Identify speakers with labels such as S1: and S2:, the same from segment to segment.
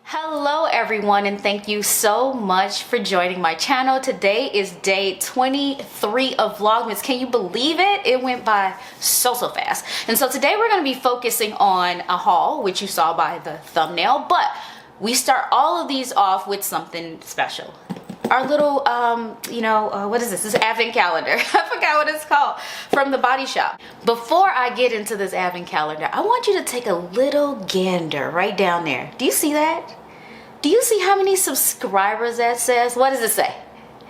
S1: Hello everyone, and thank you so much for joining my channel. Today is day 23 of Vlogmas. Can you believe it? It went by so fast. And so today we're going to be focusing on a haul, which you saw by the thumbnail, but we start all of these off with something special. Our little, what is this? This is advent calendar. I forgot what it's called, from the Body Shop. Before I get into this advent calendar, I want you to take a little gander right down there. Do you see that? Do you see how many subscribers that says? What does it say?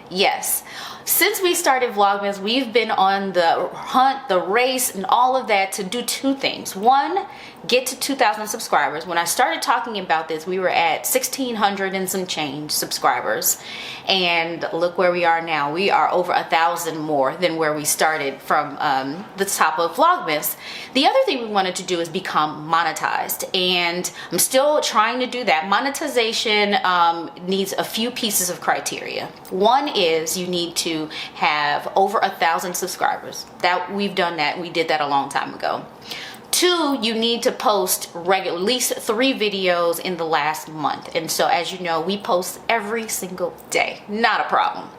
S1: Yes. Since we started Vlogmas, we've been on the hunt, the race, and all of that to do two things. One, get to 2,000 subscribers. When I started talking about this, we were at 1,600 and some change subscribers. And look where we are now. We are over 1,000 more than where we started from the top of Vlogmas. The other thing we wanted to do is become monetized. And I'm still trying to do that. Monetization needs a few pieces of criteria. One is you need to have over 1,000 subscribers. That we've done that. We did that a long time ago. Two, you need to post at least 3 videos in the last month. And so as you know, we post every single day. Not a problem.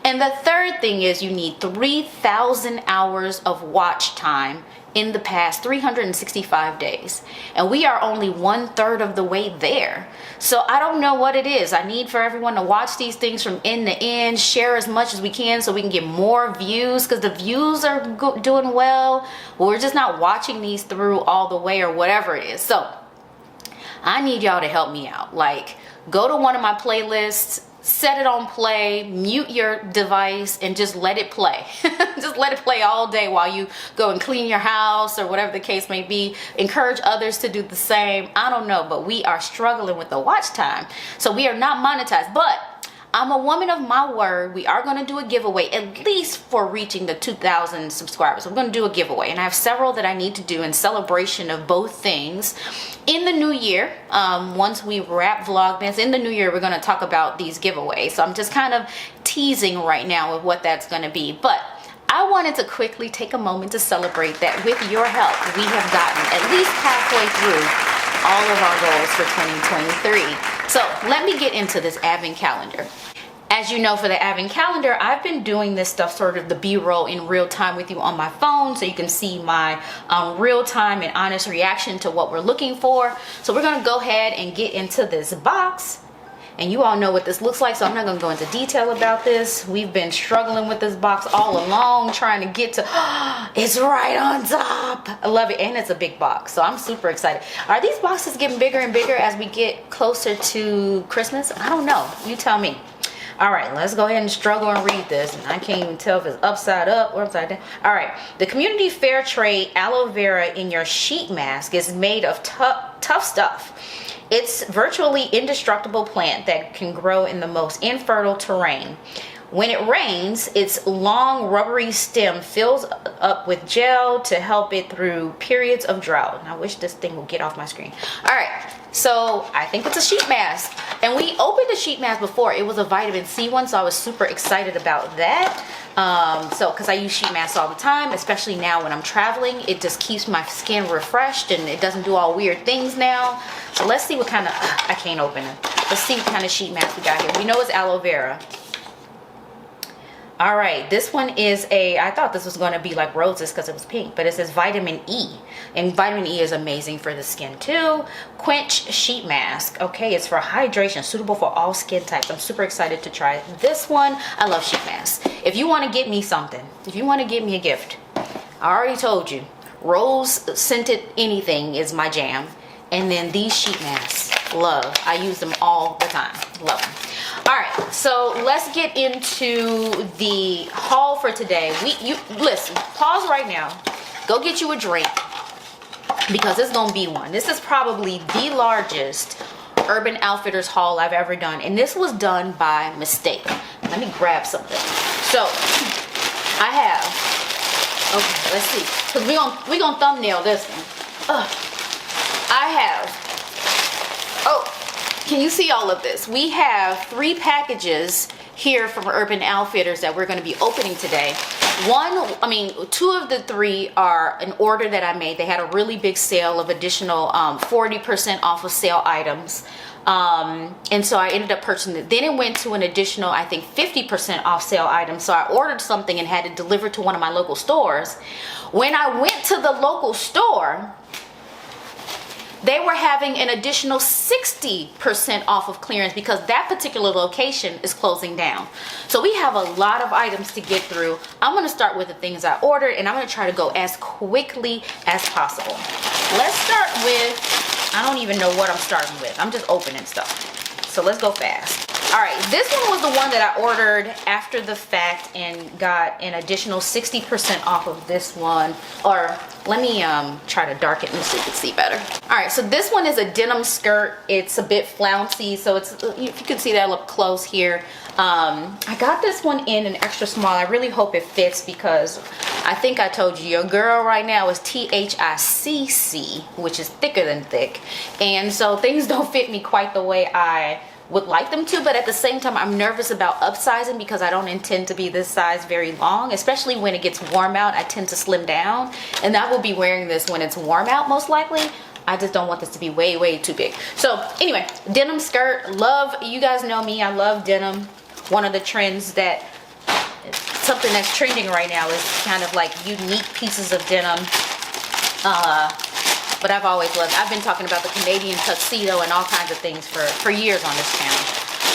S1: And the third thing is you need 3,000 hours of watch time in the past 365 days. And we are only 1/3 of the way there. So I don't know what it is. I need for everyone to watch these things from end to end, share as much as we can so we can get more views, because the views are doing well. We're just not watching these through all the way or whatever it is. So I need y'all to help me out. Like, go to one of my playlists, set it on play, mute your device, and just let it play. Just let it play all day while you go and clean your house or whatever the case may be. Encourage others to do the same. I don't know, but we are struggling with the watch time. So we are not monetized, but I'm a woman of my word. We are going to do a giveaway, at least for reaching the 2,000 subscribers. I'm going to do a giveaway, and I have several that I need to do in celebration of both things. In the new year, once we wrap Vlogmas, in the new year, we're going to talk about these giveaways. So I'm just kind of teasing right now with what that's going to be. But I wanted to quickly take a moment to celebrate that with your help, we have gotten at least halfway through all of our goals for 2023. So let me get into this advent calendar. As you know, for the advent calendar, I've been doing this stuff, sort of the B-roll in real time with you on my phone, so you can see my real time and honest reaction to what we're looking for. So we're going to go ahead and get into this box. And you all know what this looks like, so I'm not going to go into detail about this. We've been struggling with this box all along, trying to get to, it's right on top. I love it, and it's a big box, so I'm super excited. Are these boxes getting bigger and bigger as we get closer to Christmas? I don't know. You tell me. All right, let's go ahead and struggle and read this. And I can't even tell if it's upside up or upside down. All right, the Community Fair Trade aloe vera in your sheet mask is made of tough stuff. It's virtually indestructible plant that can grow in the most infertile terrain. When it rains, its long rubbery stem fills up with gel to help it through periods of drought. And I wish this thing would get off my screen. All right, so I think it's a sheet mask. And we opened a sheet mask before. It was a vitamin C one, so I was super excited about that. Because I use sheet masks all the time, especially now when I'm traveling. It just keeps my skin refreshed and it doesn't do all weird things now. So let's see what kind of, I can't open it. Let's see what kind of sheet mask we got here. We know it's aloe vera. All right, this one is I thought this was going to be like roses because it was pink, but it says vitamin E. And vitamin E is amazing for the skin too. Quench sheet mask. Okay, it's for hydration, suitable for all skin types. I'm super excited to try this one. I love sheet masks. If you want to get me something, if you want to get me a gift, I already told you, rose scented anything is my jam. And then these sheet masks, love. I use them all the time. Love them. All right, so let's get into the haul for today. Listen, pause right now. Go get you a drink because it's gonna be one. This is probably the largest Urban Outfitters haul I've ever done, and this was done by mistake. Let me grab something. So I have. Okay, let's see. Cause we gonna thumbnail this one. I have. Oh. Can you see all of this? We have 3 packages here from Urban Outfitters that we're going to be opening today. Two of the three are an order that I made. They had a really big sale of additional 40% off of sale items. And so I ended up purchasing it. Then it went to an additional, I think, 50% off sale items. So I ordered something and had it delivered to one of my local stores. When I went to the local store, they were having an additional 60% off of clearance because that particular location is closing down. So we have a lot of items to get through. I'm going to start with the things I ordered, and I'm going to try to go as quickly as possible. Let's start with, I don't even know what I'm starting with. I'm just opening stuff. So let's go fast. All right, this one was the one that I ordered after the fact and got an additional 60% off of this one. Or let me try to darken it so you can see better. All right, so this one is a denim skirt. It's a bit flouncy, so it's, if you can see that up close here. I got this one in an extra small. I really hope it fits because I think I told you your girl right now is THICC, which is thicker than thick. And so things don't fit me quite the way I would like them to, but at the same time I'm nervous about upsizing because I don't intend to be this size very long, especially when it gets warm out. I tend to slim down, and I will be wearing this when it's warm out most likely. I just don't want this to be way too big. So anyway, denim skirt. Love, you guys know me, I love denim. One of the trends that, something that's trending right now is kind of like unique pieces of denim. But I've always loved, I've been talking about the Canadian tuxedo and all kinds of things for years on this channel.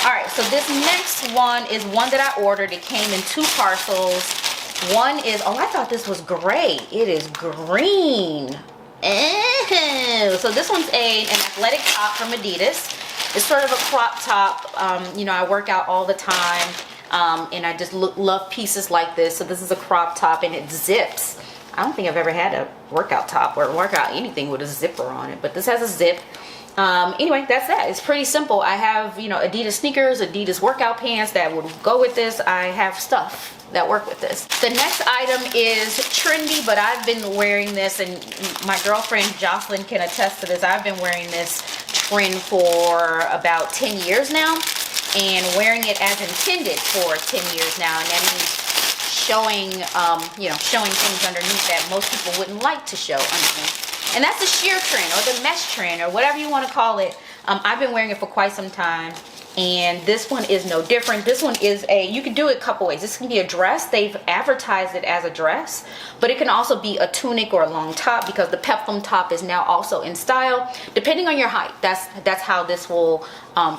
S1: All right, so this next one is one that I ordered. It came in 2 parcels. One is, oh, I thought this was gray. It is green. Ew. So this one's an athletic top from Adidas. It's sort of a crop top. You know, I work out all the time, and I just love pieces like this. So this is a crop top, and it zips. I don't think I've ever had a workout top or workout anything with a zipper on it, but this has a zip. Anyway, that's that. It's pretty simple. I have, you know, Adidas sneakers, Adidas workout pants that would go with this. I have stuff that work with this. The next item is trendy, but I've been wearing this, and my girlfriend Jocelyn can attest to this. I've been wearing this trend for about 10 years now, and wearing it as intended for 10 years now, and that means showing, showing things underneath that most people wouldn't like to show underneath. And that's the sheer trend or the mesh trend or whatever you want to call it. I've been wearing it for quite some time, and this one is no different. This one is you can do it a couple ways. This can be a dress. They've advertised it as a dress, but it can also be a tunic or a long top because the peplum top is now also in style. Depending on your height, that's how this will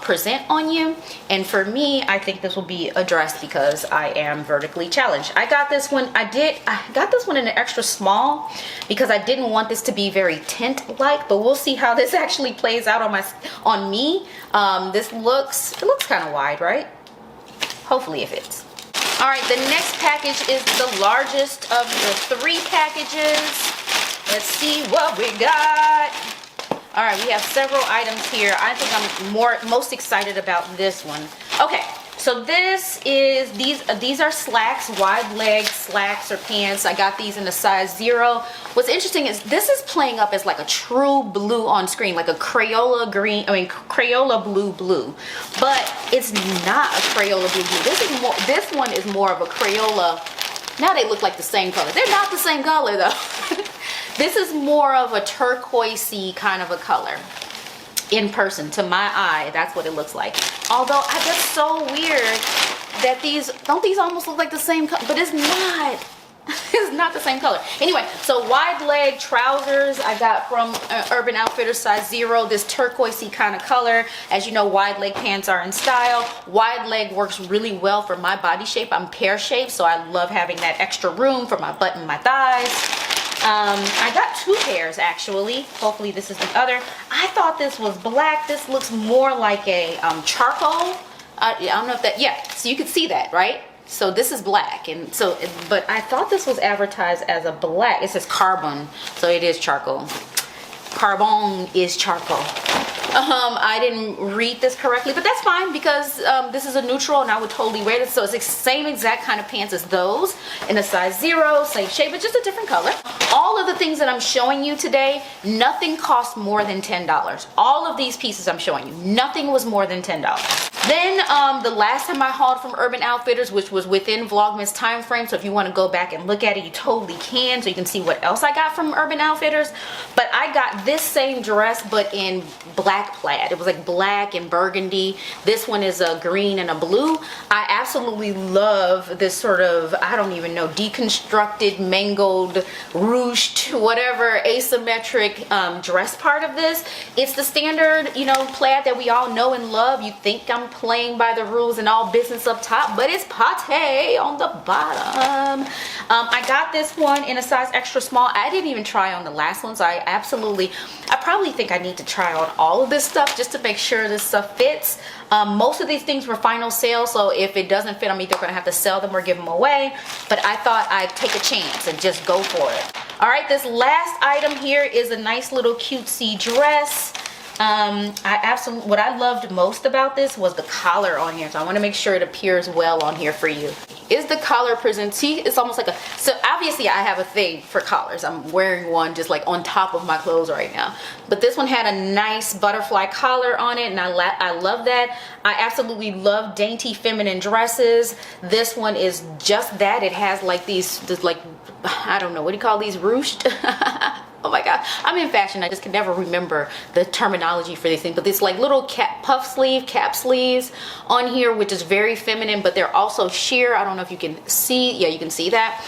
S1: present on you. And for me, I think this will be a dress because I am vertically challenged. I got this one. I got this one in an extra small because I didn't want this to be very tent-like, but we'll see how this actually plays out on me. This looks kind of wide, right? Hopefully it fits. All right, the next package is the largest of the 3 packages. Let's see what we got. All right, we have several items here. I think I'm most excited about this one. Okay, so these are slacks, wide leg slacks or pants. I got these in a size 0. What's interesting is this is playing up as like a true blue on screen, like a Crayola green, Crayola blue, but it's not a Crayola blue. This one is more of a Crayola. Now they look like the same color. They're not the same color though. This is more of a turquoisey kind of a color. In person, to my eye, that's what it looks like. Although I just so weird that don't these almost look like the same color? But it's not. It's not the same color. Anyway, so wide leg trousers I got from Urban Outfitters size 0. This turquoisey kind of color. As you know, wide leg pants are in style. Wide leg works really well for my body shape. I'm pear shaped, so I love having that extra room for my butt and my thighs. I got 2 pairs actually. Hopefully this is the other. I thought this was black. This looks more like a charcoal. I don't know if that, yeah, so you can see that, right? So this is black, and so, but I thought this was advertised as a black. It says carbon, so it is charcoal. Carbon is charcoal. I didn't read this correctly, but that's fine because this is a neutral and I would totally wear this. So it's the same exact kind of pants as those in a size 0, same shape, but just a different color. All of the things that I'm showing you today, nothing cost more than $10. All of these pieces I'm showing you, nothing was more than $10. Then the last time I hauled from Urban Outfitters, which was within Vlogmas time frame, so if you want to go back and look at it, you totally can, so you can see what else I got from Urban Outfitters. But I got this same dress but in black plaid. It was like black and burgundy. This one is a green and a blue. I absolutely love this sort of, I don't even know, deconstructed, mangled, ruched, whatever, asymmetric dress part of this. It's the standard, you know, plaid that we all know and love. You think I'm playing by the rules and all business up top, but it's pate on the bottom. I got this one in a size extra small. I didn't even try on the last one, so I probably think I need to try on all of this stuff just to make sure this stuff fits. Most of these things were final sale, so if it doesn't fit, I'm either gonna have to sell them or give them away, but I thought I'd take a chance and just go for it. All right, this last item here is a nice little cutesy dress. What I loved most about this was the collar on here, so I want to make sure it appears well on here for you. Is the collar present? See, it's almost like so obviously I have a thing for collars. I'm wearing one just like on top of my clothes right now, but this one had a nice butterfly collar on it, and I love that. I absolutely love dainty feminine dresses. This one is just that. It has like this like, I don't know, what do you call these, ruched? Oh my god, I'm in fashion. I just can never remember the terminology for these things, but this like little cap sleeves on here, which is very feminine, but they're also sheer. I don't know if you can see. Yeah, you can see that.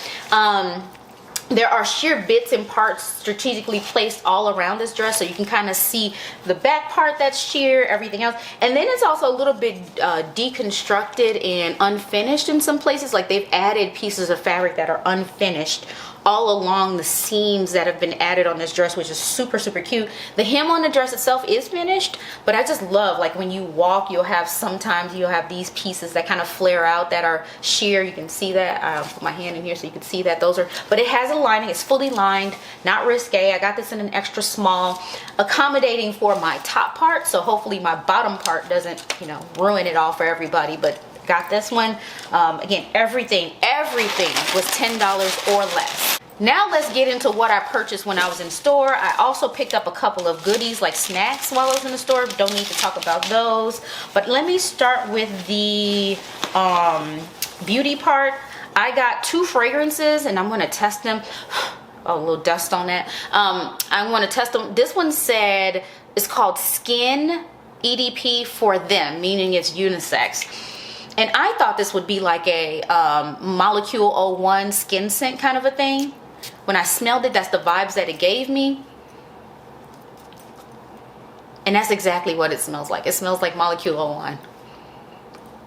S1: There are sheer bits and parts strategically placed all around this dress, so you can kind of see the back part that's sheer, everything else. And then it's also a little bit deconstructed and unfinished in some places. Like they've added pieces of fabric that are unfinished all along the seams that have been added on this dress, which is super, super cute. The hem on the dress itself is finished, but I just love, like when you walk, sometimes you'll have these pieces that kind of flare out that are sheer. You can see that. I'll put my hand in here so you can see that. But it has a lining. It's fully lined, not risque. I got this in an extra small, accommodating for my top part, so hopefully my bottom part doesn't, you know, ruin it all for everybody. But got this one. Again, everything was $10 or less. Now let's get into what I purchased when I was in store. I also picked up a couple of goodies like snacks while I was in the store. Don't need to talk about those, but let me start with the beauty part. I got 2 fragrances and I'm going to test them. Oh, a little dust on that. I want to test them. This one said it's called Skin EDP for them, meaning it's unisex. And I thought this would be like a Molecule 01 skin scent kind of a thing. When I smelled it, that's the vibes that it gave me. And that's exactly what it smells like. It smells like Molecule 01.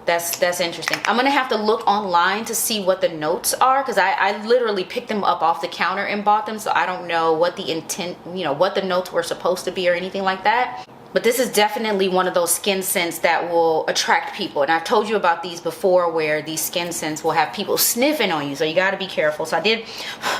S1: That's interesting. I'm gonna have to look online to see what the notes are, because I literally picked them up off the counter and bought them, so I don't know what the intent, you know, what the notes were supposed to be or anything like that. But this is definitely one of those skin scents that will attract people. And I've told you about these before, where these skin scents will have people sniffing on you. So you got to be careful. So I did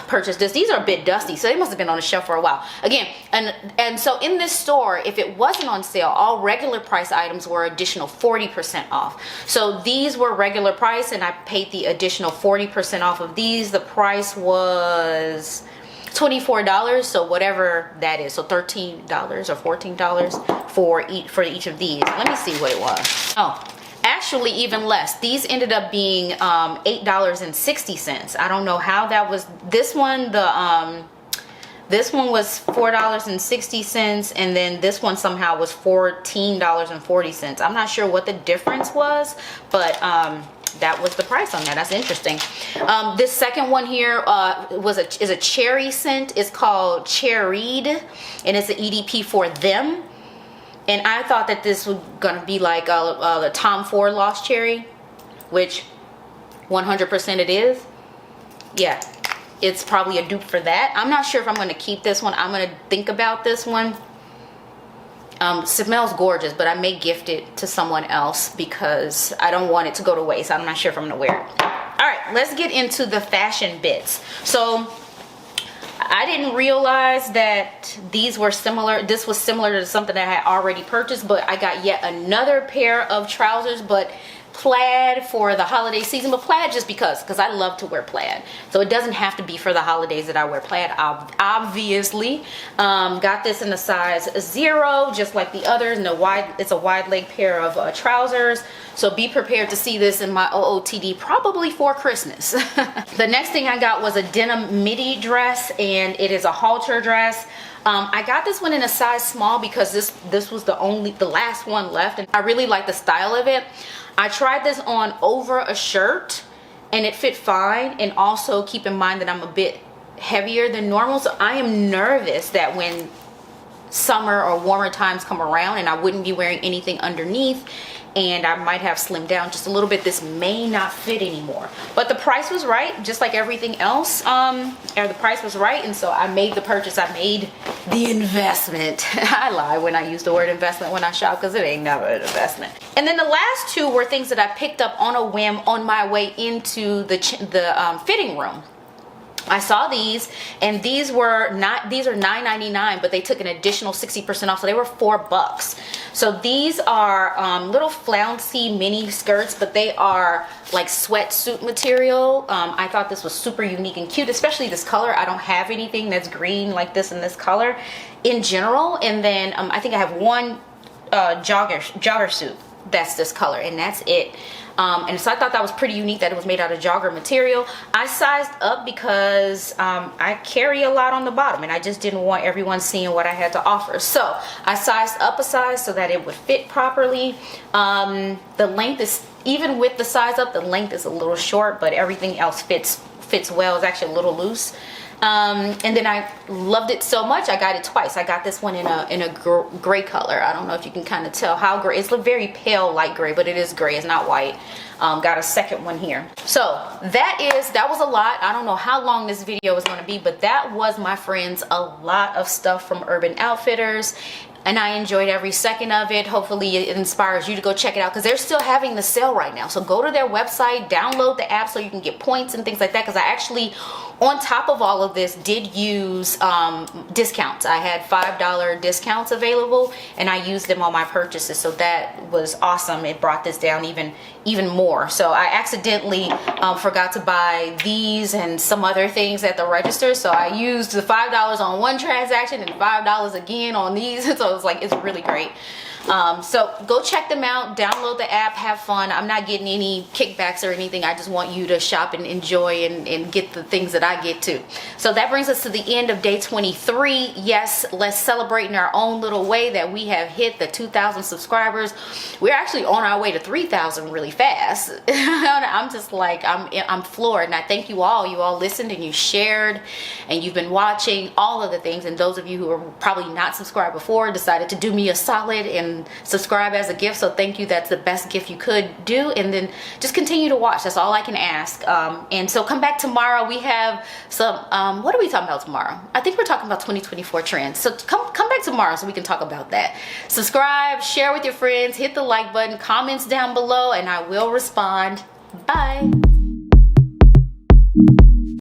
S1: purchase this. These are a bit dusty, so they must have been on the shelf for a while. Again, and so in this store, if it wasn't on sale, all regular price items were additional 40% off. So these were regular price, and I paid the additional 40% off of these. The price was $24, so whatever that is, so $13 or $14 for each of these. Let me see what it was. Oh, actually even less. These ended up being $8.60. I don't know how that was. This one, this one was $4.60, and then this one somehow was $14.40. I'm not sure what the difference was, but that was the price on that. That's interesting. This second one here is a cherry scent. It's called Cherried, and it's an EDP for them. And I thought that this was gonna be like the Tom Ford Lost Cherry, which 100% it is. Yeah, it's probably a dupe for that. I'm not sure if I'm gonna keep this one. I'm gonna think about this one. Smells gorgeous, but I may gift it to someone else because I don't want it to go to waste. I'm not sure if I'm gonna wear it. All right, let's get into the fashion bits. So I didn't realize that these were similar. This was similar to something that I had already purchased, but I got yet another pair of trousers, but plaid for the holiday season, but plaid just because I love to wear plaid. So it doesn't have to be for the holidays that I wear plaid, obviously. Got this in the size 0, just like the others, and it's a wide leg pair of trousers. So be prepared to see this in my OOTD probably for Christmas. The next thing I got was a denim midi dress, and it is a halter dress. I got this one in a size small because this was the last one left, and I really like the style of it. I tried this on over a shirt and it fit fine, and also keep in mind that I'm a bit heavier than normal, so I am nervous that when summer or warmer times come around and I wouldn't be wearing anything underneath and I might have slimmed down just a little bit, this may not fit anymore. But the price was right, just like everything else. The price was right, and so I made the purchase. I made the investment. I lie when I use the word investment when I shop, because it ain't never an investment. And then the last two were things that I picked up on a whim on my way into the fitting room. I saw these, and these are $9.99, but they took an additional 60% off, so they were $4. So these are little flouncy mini skirts, but they are like sweatsuit material. I thought this was super unique and cute, especially this color. I don't have anything that's green like this in this color in general. And then I think I have one jogger suit that's this color, and that's it. And so I thought that was pretty unique that it was made out of jogger material. I sized up because I carry a lot on the bottom, and I just didn't want everyone seeing what I had to offer. So I sized up a size so that it would fit properly. The length is, even with the size up, the length is a little short, but everything else fits well. It's actually a little loose. And then I loved it so much I got it twice. I got this one in a gray color. I don't know if you can kind of tell how gray. It's a very pale light gray, but it is gray. It's not white. Got a second one here. So that was a lot. I don't know how long this video is going to be, but that was, my friends, a lot of stuff from Urban Outfitters. And I enjoyed every second of it. Hopefully it inspires you to go check it out, because they're still having the sale right now. So go to their website, download the app so you can get points and things like that, because I actually, on top of all of this, did use discounts. I had $5 discounts available, and I used them on my purchases, so that was awesome. It brought this down even more. So I accidentally forgot to buy these and some other things at the register, so I used the $5 on one transaction and $5 again on these. So it's like, it's really great. So go check them out, download the app, have fun. I'm not getting any kickbacks or anything. I just want you to shop and enjoy and get the things that I get to. So that brings us to the end of day 23. Yes, let's celebrate in our own little way that we have hit the 2,000 subscribers. We're actually on our way to 3,000 really fast. I'm just like, I'm floored, and I thank you all. You all listened and you shared and you've been watching all of the things. And those of you who are probably not subscribed before decided to do me a solid and subscribe as a gift. So thank you. That's the best gift you could do. And then just continue to watch. That's all I can ask. And so come back tomorrow. We have some what are we talking about tomorrow? I think we're talking about 2024 trends. So come back tomorrow so we can talk about that. Subscribe, share with your friends, hit the like button, comments down below, and I will respond. Bye.